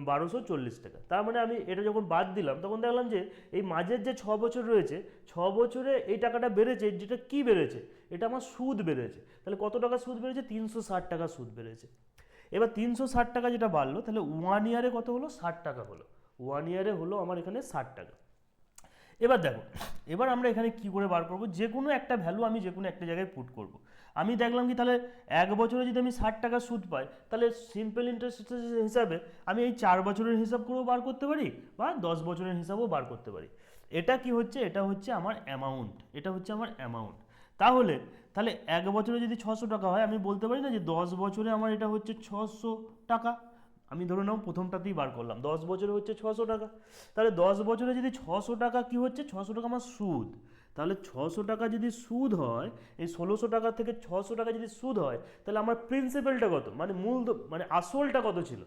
1240 টাকা। তার মানে আমি এটা যখন বাদ দিলাম তখন দেখলাম যে এই মাঝের যে 6 বছর রয়েছে, 6 বছরে এই টাকাটা বেড়েছে, যেটা কি বেড়েছে, এটা আমার সুদ বেড়েছে। তাহলে কত টাকা সুদ বেড়েছে, 360 টাকা সুদ বেড়েছে। এবার 360 টাকা যেটা বাড়লো, তাহলে 1 ইয়ারে কত হলো, 60 টাকা হলো, 1 ইয়ারে হলো আমার এখানে 60 টাকা। এবার দেখো, এবার আমরা এখানে কি করে বার করবো, যে কোনো একটা ভ্যালু আমি যে কোনো একটা জায়গায় পুট করব। আমি দেখলাম কি, তাহলে 1 বছরে যদি আমি 60 টাকা সুদ পাই, তাহলে সিম্পল ইন্টারেস্ট হিসাবে আমি এই 4 বছরের হিসাব করেও বার করতে পারি, বা 10 বছরের হিসাবেও বার করতে পারি। এটা কি হচ্ছে, এটা হচ্ছে আমার অ্যামাউন্ট, এটা হচ্ছে আমার অ্যামাউন্ট। তাহলে তাহলে 1 বছরে যদি 600 টাকা হয়, আমি বলতে পারি না যে 10 বছরে আমার এটা হচ্ছে 600 টাকা। আমি ধরে নাও প্রথমটাতেই বার করলাম, 10 বছরে হচ্ছে 600 টাকা। তাহলে 10 বছরে যদি 600 টাকা কি হচ্ছে, 600 টাকা আমার সুদ। তাহলে 600 টাকা যদি সুদ হয়, এই 1600 টাকা থেকে 600 টাকা যদি সুদ হয়, তাহলে আমার প্রিন্সিপালটা কত, মানে মানে আসলটা কত ছিল,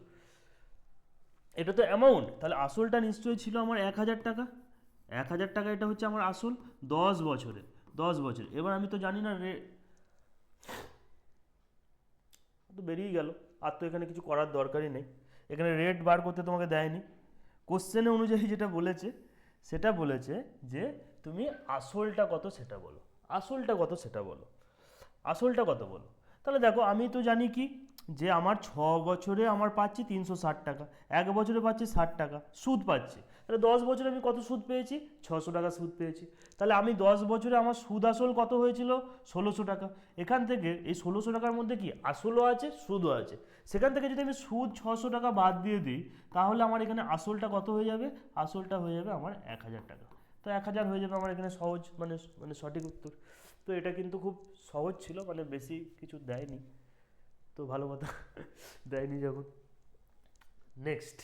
এটা তো অ্যামাউন্ট, তাহলে আসলটা নিশ্চয়ই ছিল আমার 1000 টাকা। 1000 টাকা এটা হচ্ছে আমার আসল, 10 বছরে, 10 বছরে। এবার আমি তো জানি না তো বেরিয়ে গেল, আর তো এখানে কিছু করার দরকারই নেই, এখানে রেট বার করতে তোমাকে দেয়নি। কোশ্চেনে অনুযায়ী যেটা বলেছে, সেটা বলেছে যে তুমি আসলটা কত সেটা বলো, আসলটা কত সেটা বলো, আসলটা কত বলো। তাহলে দেখো আমি তো জানি কি, যে আমার 6 বছরে আমার পাচ্ছি 360 টাকা, 1 বছরে পাচ্ছি 60 টাকা সুদ পাচ্ছি, তাহলে 10 বছরে আমি কত সুদ পেয়েছি, 600 টাকা সুদ পেয়েছি। তাহলে আমি 10 বছরে আমার সুদ আসল কত হয়েছিল, 1600 টাকা। এখান থেকে এই 1600 টাকার মধ্যে কি আসলও আছে সুদও আছে, সেখান থেকে যদি আমি সুদ 600 টাকা বাদ দিয়ে দিই, তাহলে আমার এখানে আসলটা কত হয়ে যাবে, আসলটা হয়ে যাবে আমার 1000 টাকা। তো 1000 হয়ে যাবে আমার এখানে সহজ, মানে সঠিক উত্তর। তো এটা কিন্তু খুব সহজ ছিল, মানে বেশি কিছু দেয়নি। তো ভালো কথা, দেয়নি যখন। নেক্সট,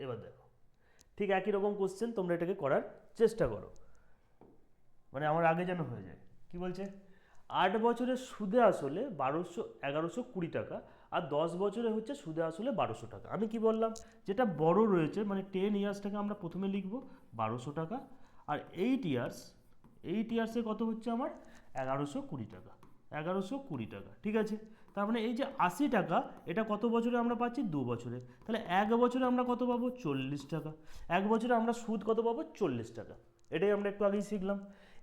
এবার দেখো ঠিক একই রকম কোশ্চেন, তোমরা এটাকে করার চেষ্টা করো, মানে আমার আগে যেন হয়ে যায়। কি বলছে, 8 বছরের সুদে আসলে 1120 টাকা, আর 10 বছরে হচ্ছে সুদে আসলে 1200 টাকা। আমি কি বললাম, যেটা বড় রয়েছে মানে 10 ইয়ার্সটাকে আমরা প্রথমে লিখব 1200 টাকা, আর 8 ইয়ার্সে কত হচ্ছে আমার 1120 টাকা, 1120 টাকা, ঠিক আছে। তার মানে এই যে 80 টাকা, এটা কত বছরে আমরা পাচ্ছি, 2 বছরে, তাহলে 1 বছরে আমরা কত পাবো, 40 টাকা। 1 বছরে আমরা সুদ কত পাবো, 40 টাকা। এটাই আমরা একটু আগেই শিখলাম।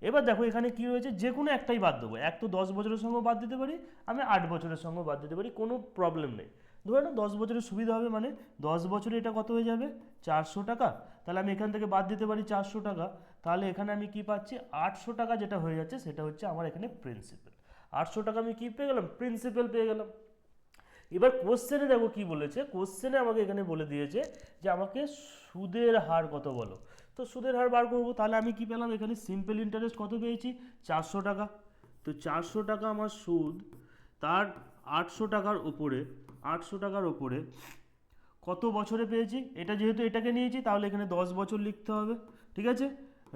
এবার দেখো এখানে কি হয়েছে, যে কোনো একটাই বাদ দেবো, এক তো 10 বছরের সঙ্গেও বাদ দিতে পারি, আমি 8 বছরের সঙ্গেও বাদ দিতে পারি, কোনো প্রবলেম নেই। ধরে নাও 10 বছরের সুবিধা হবে, মানে 10 বছরে এটা কত হয়ে যাবে, 400 টাকা, তাহলে আমি এখান থেকে বাদ দিতে পারি 400 টাকা, তাহলে এখানে আমি কি পাচ্ছি, 800 টাকা যেটা হয়ে যাচ্ছে সেটা হচ্ছে আমার এখানে প্রিন্সিপাল। 800 টাকা আমি কি পেয়ে গেলাম, প্রিন্সিপাল পেয়ে গেলাম। এবার কোশ্চেনে দেখো কি বলেছে, কোশ্চেনে আমাকে এখানে বলে দিয়েছে যে আমাকে সুদের হার কত বলো। তো সুদের হার বার করবো, তাহলে আমি কি পেলাম, এখানে সিম্পল ইন্টারেস্ট কত পেয়েছি, 400 টাকা। তো 400 টাকা আমার সুদ, তার 800 টাকার ওপরে, 800 টাকার ওপরে কত বছরে পেয়েছি, এটা যেহেতু এটাকে নিয়েছি তাহলে এখানে 10 বছর লিখতে হবে, ঠিক আছে।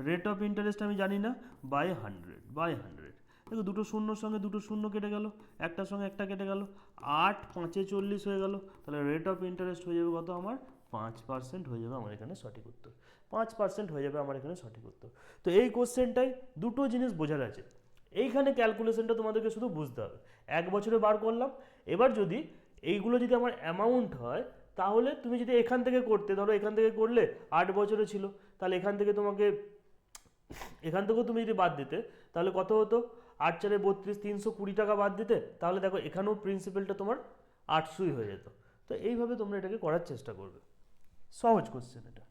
রেট অফ ইন্টারেস্ট আমি জানি না, বাই 100 দেখো দুটো শূন্যর সঙ্গে দুটো শূন্য কেটে গেল, একটার সঙ্গে একটা কেটে গেল, 8 5 40 হয়ে গেল, তাহলে রেট অফ ইন্টারেস্ট হয়ে যাবে কত আমার, 5% হয়ে যাবে আমার এখানে সঠিক উত্তর। 5% হয়ে যাবে আমার এখানে সঠিক উত্তর। তো এই কোশ্চেনটাই দুটো জিনিস বোঝার আছে, এইখানে ক্যালকুলেশনটা তোমাদেরকে শুধু বুঝতে হবে। 1 বছরে বার করলাম, এবার যদি এইগুলো যদি আমার অ্যামাউন্ট হয়, তাহলে তুমি যদি এখান থেকে করতে, ধরো এখান থেকে করলে 8 বছরে ছিল, তাহলে এখান থেকে তোমাকে, এখান থেকেও তুমি যদি বাদ দিতে তাহলে কত হতো, 8 4 32, 320 টাকা বাদ দিতে, তাহলে দেখো এখানেও প্রিন্সিপালটা তোমার 800ই হয়ে যেত। তো এইভাবে তোমরা এটাকে করার চেষ্টা করবে, সহজ কোশ্চেন এটা।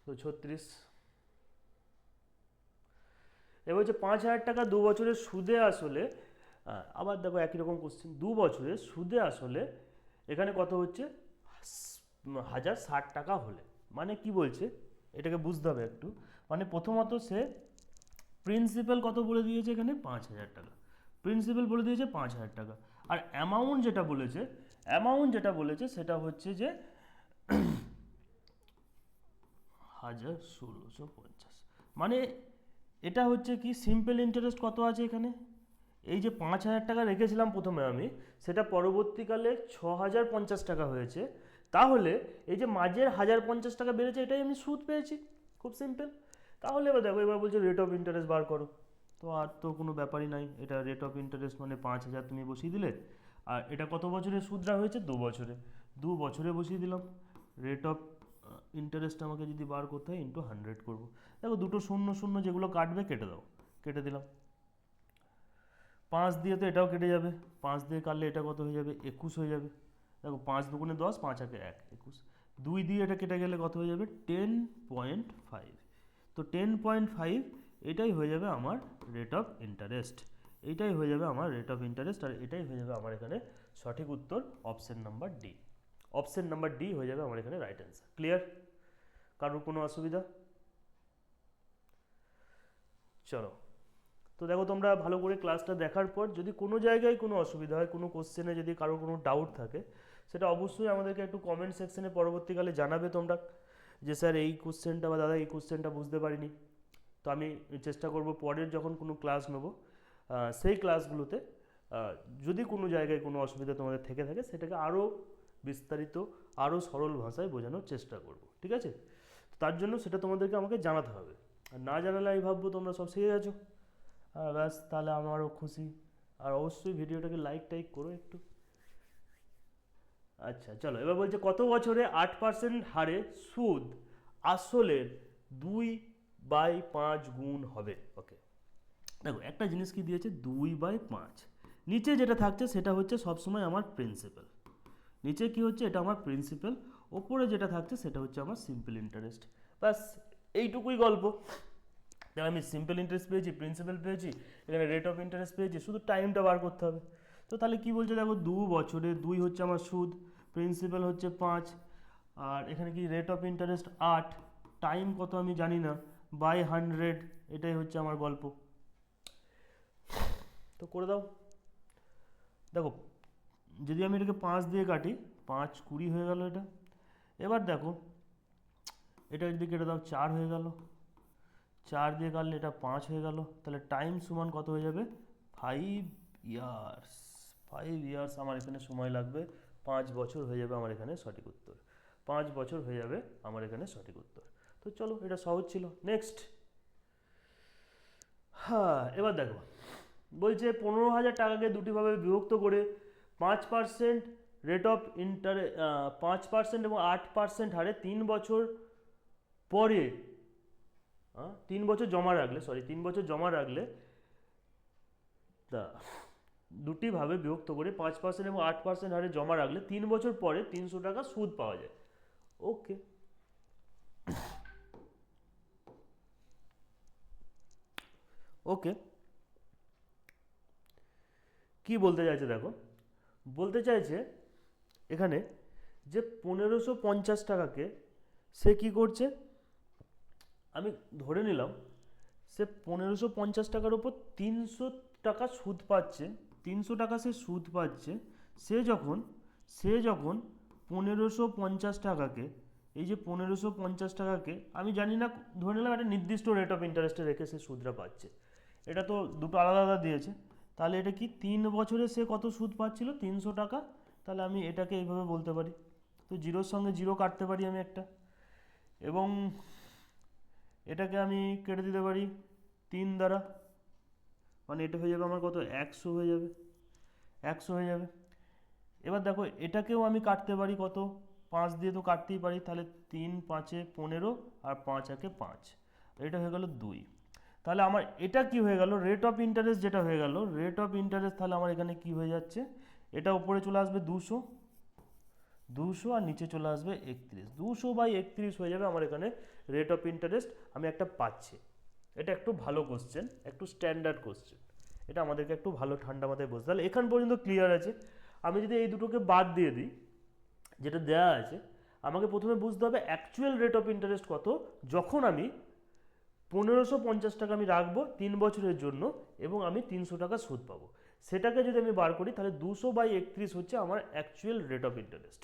তো 36, এবার হচ্ছে 5000 টাকা 2 বছরের সুদে আসলে, আবার দেখো একই রকম কোশ্চেন, 2 বছরের সুদে আসলে এখানে কত হচ্ছে, 1060 টাকা হলে, মানে কি বলছে এটাকে বুঝতে হবে একটু। মানে প্রথমত সে প্রিন্সিপাল কত বলে দিয়েছে, এখানে 5000 টাকা, প্রিন্সিপাল বলে দিয়েছে 5000 টাকা, আর অ্যামাউন্ট যেটা বলেছে সেটা হচ্ছে যে 1650, মানে এটা হচ্ছে কি, সিম্পল ইন্টারেস্ট কত আছে এখানে, এই যে 5000 টাকা রেখেছিলাম প্রথমে আমি, সেটা পরবর্তীকালে 6050 টাকা হয়েছে, তাহলে এই যে মাঝের 1050 টাকা বেড়েছে, এটাই আমি সুদ পেয়েছি, খুব সিম্পল। তাহলে এবার দেখো, এবার বলছে রেট অফ ইন্টারেস্ট বার করো, তো আর তো কোনো ব্যাপারই নাই, এটা রেট অফ ইন্টারেস্ট মানে 5000 তুমি বসিয়ে দিলে, আর এটা কত বছরের সুদটা হয়েছে, 2 বছরে, 2 বছরে বসিয়ে দিলাম। রেট অফ ইন্টারেস্ট আমাকে যদি বার করতে হয় ইন্টু 100 করবো, দেখো দুটো শূন্য শূন্য যেগুলো কাটবে কেটে দাও, কেটে দিলাম। 5 দিয়ে তো এটাও কেটে যাবে, 5 দিয়ে কাটলে এটা কত হয়ে যাবে, 21 হয়ে যাবে। দেখো 5 দুগুণে 10, 5 একে 1, 21। 2 দিয়ে এটা কেটে গেলে কত হয়ে যাবে, 10.5। তো 10.5 এটাই হয়ে যাবে আমার রেট অফ ইন্টারেস্ট, এইটাই হয়ে যাবে আমার রেট অফ ইন্টারেস্ট, আর এটাই হয়ে যাবে আমার এখানে সঠিক উত্তর, option number D. Option number D হয়ে যাবে আমার এখানে রাইট অ্যান্সার। ক্লিয়ার? কারোর কোনো অসুবিধা? চলো, তো দেখো তোমরা ভালো করে ক্লাসটা দেখার পর যদি কোনো জায়গায় কোনো অসুবিধা হয়, কোনো কোশ্চেনে যদি কারোর কোনো ডাউট থাকে, সেটা অবশ্যই আমাদেরকে একটু কমেন্ট সেকশনে পরবর্তীকালে জানাবে তোমরা, যে স্যার এই কোশ্চেনটা বা দাদা এই কোশ্চেনটা বুঝতে পারিনি। তো আমি চেষ্টা করব পরের যখন কোনো ক্লাস নেব, সেই ক্লাসগুলোতে যদি কোনো জায়গায় কোনো অসুবিধা তোমাদের থেকে থাকে, সেটাকে আরও বিস্তারিত, আরও সরল ভাষায় বোঝানোর চেষ্টা করব, ঠিক আছে। তার জন্য সেটা তোমাদেরকে আমাকে জানাতে হবে, আর না জানালে আমি ভাববো তোমরা সব শিখে গেছো, আর ব্যাস তাহলে আমারও খুশি। আর অবশ্যই ভিডিওটাকে লাইক করো একটু। আচ্ছা চলো, এবার বলছে কত বছরে 8% হারে সুদ আসলের 2/5 গুণ হবে। ওকে, দেখো একটা জিনিস কি দিয়েছে, 2/5, নিচে যেটা থাকছে সেটা হচ্ছে সবসময় আমার প্রিন্সিপাল, নিচে কি হচ্ছে, এটা আমার প্রিন্সিপাল, ওপরে যেটা থাকছে সেটা হচ্ছে আমার সিম্পল ইন্টারেস্ট, ব্যাস এইটুকুই গল্প। দেখো আমি সিম্পল ইন্টারেস্ট পেয়েছি, প্রিন্সিপাল পেয়েছি, এখানে রেট অফ ইন্টারেস্ট পেয়েছি, শুধু টাইমটা বার করতে হবে। তো তাহলে কি বলছে, দেখো 2 বছরে 2 হচ্ছে আমার সুদ, প্রিন্সিপাল হচ্ছে 5, আর এখানে কি রেট অফ ইন্টারেস্ট 8, টাইম কত আমি জানি না, বাই 100, এটাই হচ্ছে আমার গল্প। তো করে দাও। দেখো যদি আমি এটাকে 5 দিয়ে কাটি, 5 20 হয়ে গেল এটা। এবার দেখো এটা যদি কেটে দাও 4 হয়ে গেল, 4 দিয়ে কাটলে এটা 5 হয়ে গেল, তাহলে টাইম সমান কত হয়ে যাবে? 5 ইয়ার্স। 5 ইয়ার্স আমার এখানে সময় লাগবে, 5 বছর হয়ে যাবে আমার এখানে সঠিক উত্তর। 5 বছর হয়ে যাবে আমার এখানে সঠিক উত্তর। তো চলো এটা সহজ ছিল। নেক্সট, হ্যাঁ এবার দেখো বলছে 15,000 টাকাকে দুটিভাবে বিভক্ত করে 5% রেট অফ 5% এবং 8% হারে 3 বছর পরে 3 বছর জমা রাখলে, 3 বছর জমা রাখলে দুটিভাবে বিভক্ত করে 5% এবং 8% হারে জমা রাখলে 3 বছর পরে 300 টাকা সুদ পাওয়া যায়। ওকে, ওকে কি বলতে চাইছে দেখো, বলতে চাইছে এখানে যে 1550 টাকাকে সে কি করছে, আমি ধরে নিলাম সে 1550 টাকার উপর 300 টাকা সুদ পাচ্ছে, 300 টাকা সে সুদ পাচ্ছে। সে যখন 1550 টাকাকে, এই যে 1550 টাকাকে আমি জানি না, ধরে নিলাম একটা নির্দিষ্ট রেট অফ ইন্টারেস্টে রেখে সে সুদটা পাচ্ছে। এটা তো দুটো আলাদা আলাদা দিয়েছে, তাহলে এটা কি 3 বছরে সে কত সুদ পাচ্ছিল? 300 টাকা। তাহলে আমি এটাকে এইভাবে বলতে পারি, তো জিরোর সঙ্গে জিরো কাটতে পারি আমি একটা, এবং এটাকে আমি কেটে দিতে পারি 3 দ্বারা, মানে এটা হয়ে যাবে আমার কত? 100 হয়ে যাবে, 100 হয়ে যাবে। এবার দেখো এটাকেও আমি কাটতে পারি কত? 5 দিয়ে তো কাটতেই পারি, তাহলে 3 5 15 আর 5 1 5, এটা হয়ে গেল 2। তাহলে আমার এটা কি হয়ে গেল? রেট অফ ইন্টারেস্ট যেটা হয়ে গেল, রেট অফ ইন্টারেস্ট তাহলে আমার এখানে কি হয়ে যাচ্ছে? এটা উপরে চলে আসবে 200 আর নিচে চলে আসবে 31, 200/31 হয়ে যাবে আমার এখানে রেট অফ ইন্টারেস্ট আমি একটা পাচ্ছি। এটা একটু ভালো কোশ্চেন, একটু স্ট্যান্ডার্ড কোশ্চেন, এটা আমাদেরকে একটু ভালো ঠান্ডা মাথায় বসতে। তাহলে এখান পর্যন্ত ক্লিয়ার আছে। আমি যদি এই দুটোকে বাদ দিয়ে দিই, যেটা দেয়া আছে, আমাকে প্রথমে বুঝতে হবে অ্যাকচুয়াল রেট অফ ইন্টারেস্ট কত যখন আমি 1550 টাকা আমি রাখবো 3 বছরের জন্য এবং আমি 300 টাকা সুদ পাবো। সেটাকে যদি আমি বার করি তাহলে 200/31 হচ্ছে আমার অ্যাকচুয়াল রেট অফ ইন্টারেস্ট।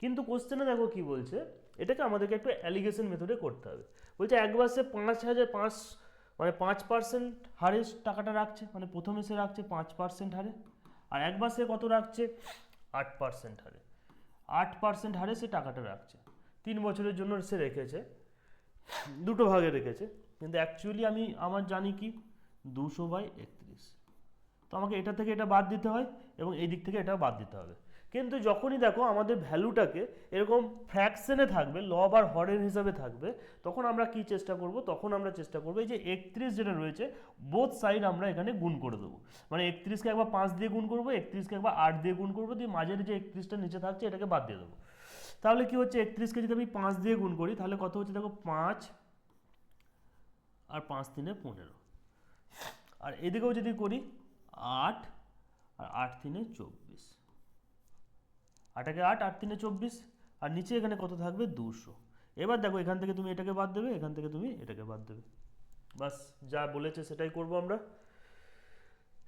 কিন্তু কোশ্চেনে দেখো কি বলছে, এটাকে আমাদেরকে একটু অ্যালিগেশন মেথডে করতে হবে। বলছে একবার সে 5% হারে টাকাটা রাখছে, মানে প্রথমে সে রাখছে 5% হারে, আর একবার সে কত রাখছে? 8% হারে। 8% হারে সে টাকাটা রাখছে, 3 বছরের জন্য সে রেখেছে, দুটো ভাগে রেখেছে, কিন্তু অ্যাকচুয়ালি আমার জানি কি 200/31, তো আমাকে এটা থেকে এটা বাদ দিতে হয় এবং এই দিক থেকে এটা বাদ দিতে হবে। কিন্তু যখনই দেখো আমাদের ভ্যালুটাকে এরকম ফ্র্যাকশনে থাকবে, লব আর হরের হিসাবে থাকবে, তখন আমরা কি চেষ্টা করব? তখন আমরা চেষ্টা করবো এই যে 31 যেটা রয়েছে বোথ সাইড আমরা এখানে গুণ করে দেবো। মানে 31কে একবার 5 দিয়ে গুণ করবো, 31কে একবার 8 দিয়ে গুণ করবো, দিয়ে মাঝের যে 31টা নিচে থাকছে এটাকে বাদ দিয়ে দেবো। তাহলে কি হচ্ছে, 31কে যদি আমি 5 দিয়ে গুণ করি তাহলে কত হচ্ছে দেখো, 5 আর 5 3 15, আর এদিকেও যদি করি 8 আর 8 3 24, 8 একে 8, 8 3 24, আর নিচে এখানে কত থাকবে? 200। এবার দেখো এখান থেকে তুমি এটাকে বাদ দেবে, এখান থেকে তুমি এটাকে বাদ দেবে, বাস যা বলেছে সেটাই করব আমরা।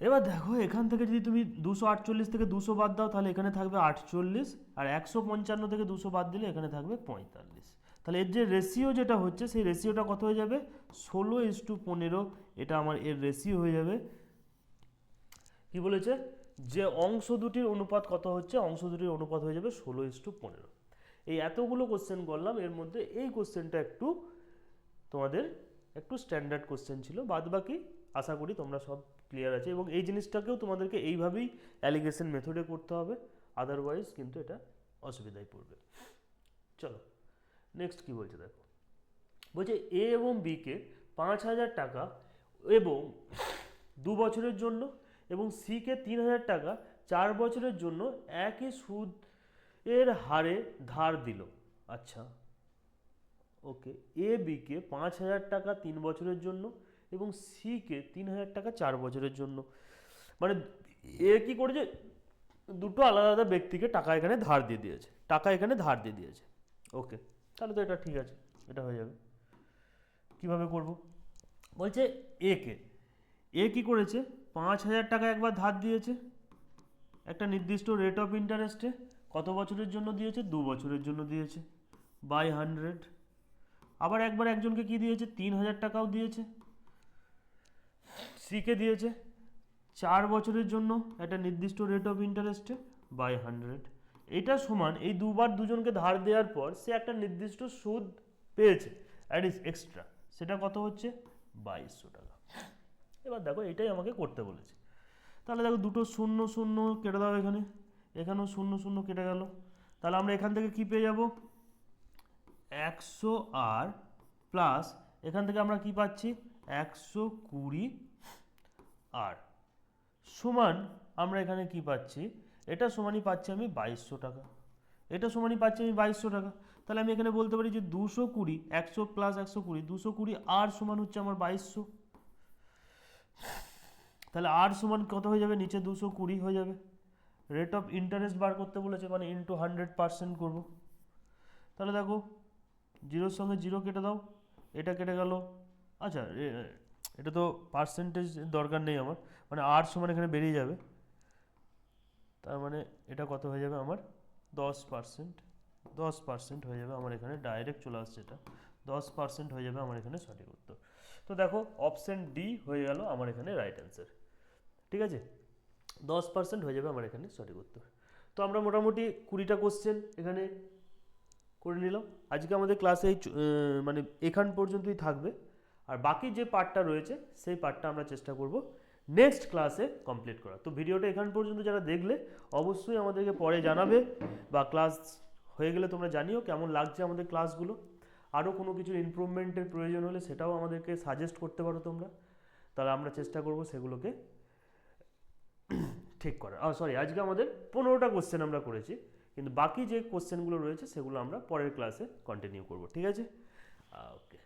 এবার দেখো এখান থেকে যদি তুমি 248 থেকে 200 বাদ দাও তাহলে এখানে থাকবে 48, আর 155 থেকে 200 বাদ দিলে এখানে থাকবে 45। তাহলে এর যে রেশিও যেটা হচ্ছে সেই রেশিওটা কত হয়ে যাবে? 16:15, এটা আমার এর রেশিও হয়ে যাবে। কি বলেছে? যে অংশ দুটির অনুপাত কত হচ্ছে? অংশ দুটির অনুপাত হয়ে যাবে 16:15। এই এতগুলো কোশ্চেন করলাম, এর মধ্যে এই কোশ্চেনটা একটু তোমাদের একটু স্ট্যান্ডার্ড কোশ্চেন ছিল, বাদ বাকি আশা করি তোমরা সব ক্লিয়ার আছে, এবং এই জিনিসটাকেও তোমাদেরকে এইভাবেই অ্যালিগেশন মেথডে করতে হবে, আদারওয়াইজ কিন্তু এটা অসুবিধায় পড়বে। চলো নেক্সট কি বলছে দেখো, বলছে এ এবং বিকে 5,000 টাকা এবং 2 বছরের জন্য এবং সিকে 3,000 টাকা 4 বছরের জন্য একই সুদের হারে ধার দিল। আচ্ছা ওকে, এ বিকে 5,000 টাকা 3 বছরের জন্য এবং সিকে 3,000 টাকা 4 বছরের জন্য, মানে এ কি করেছে, দুটো আলাদা আলাদা ব্যক্তিকে টাকা এখানে ধার দিয়ে দিয়েছে, টাকা এখানে ধার দিয়ে দিয়েছে। ওকে, তাহলে তো এটা ঠিক আছে, এটা হয়ে যাবে। কিভাবে করব? বলছে এ কি করেছে, 5,000 টাকা একবার ধার দিয়েছে একটা নির্দিষ্ট রেট অফ ইন্টারেস্টে, কত বছরের জন্য দিয়েছে? 2 বছরের জন্য দিয়েছে, বাই 100। আবার একবার একজনকে কি দিয়েছে? 3,000 টাকাও দিয়েছে, সিকে দিয়েছে 4 বছরের জন্য একটা নির্দিষ্ট রেট অফ ইন্টারেস্টে, বাই 100। এটা সমান এই দুবার দুজনকে ধার দেওয়ার পর সে একটা নির্দিষ্ট সুদ পেয়েছে এক্সট্রা, সেটা কত হচ্ছে? 2200 টাকা। এবার দেখো এটাই আমাকে করতে বলেছে, তাহলে দেখো দুটো শূন্য শূন্য কেটে দাও, এখানে এখানেও শূন্য শূন্য কেটে গেল, তাহলে আমরা এখান থেকে কি পেয়ে যাব? 100 আর প্লাস এখান থেকে আমরা কি পাচ্ছি? 120 আর সমান আমরা এখানে কি পাচ্ছি? এটা সমানই পাচ্ছি আমি 2200 টাকা, এটা সমানই পাচ্ছি আমি 2200 টাকা। তাহলে আমি এখানে বলতে পারি যে 220, 100 প্লাস 120, 220 আর সমান হচ্ছে আমার 2200। তাহলে আর সমান কত হয়ে যাবে? নিচে 220 হয়ে যাবে। রেট অফ ইন্টারেস্ট বার করতে বলেছে, মানে ইন্টু 100% করবো। তাহলে দেখো জিরোর সঙ্গে জিরো কেটে দাও, এটা কেটে গেল। আচ্ছা এটা তো পার্সেন্টেজ দরকার নেই আমার, মানে আর সমান এখানে বেরিয়ে যাবে, তার মানে এটা কত হয়ে যাবে আমার? 10%। 10% হয়ে যাবে আমার এখানে, ডাইরেক্ট চলে আসছে এটা, 10% হয়ে যাবে আমার এখানে সঠিক উত্তর। তো দেখো অপশন ডি হয়ে গেল আমার এখানে রাইট অ্যান্সার। ঠিক আছে, 10% হয়ে যাবে আমার এখানে সঠিক উত্তর। তো আমরা মোটামুটি 20টা কোশ্চেন এখানে করে নিলাম। আজকে আমাদের ক্লাসে মানে এখান পর্যন্তই থাকবে, আর বাকি যে পার্টটা রয়েছে সেই পার্টটা আমরা চেষ্টা করব নেক্সট ক্লাসে কমপ্লিট করা। তো ভিডিওটা এখান পর্যন্ত যারা দেখলে অবশ্যই আমাদেরকে পরে জানাবে, বা ক্লাস হয়ে গেলে তোমরা জানিও কেমন লাগছে আমাদের ক্লাসগুলো। আরও কোনো কিছুর ইমপ্রুভমেন্টের প্রয়োজন হলে সেটাও আমাদেরকে সাজেস্ট করতে পারো তোমরা, তাহলে আমরা চেষ্টা করব সেগুলোকে ঠিক করার। সরি, আজকে আমাদের 15টা কোশ্চেন আমরা করেছি, কিন্তু বাকি যে কোশ্চেনগুলো রয়েছে সেগুলো আমরা পরের ক্লাসে কন্টিনিউ করব। ঠিক আছে, ওকে।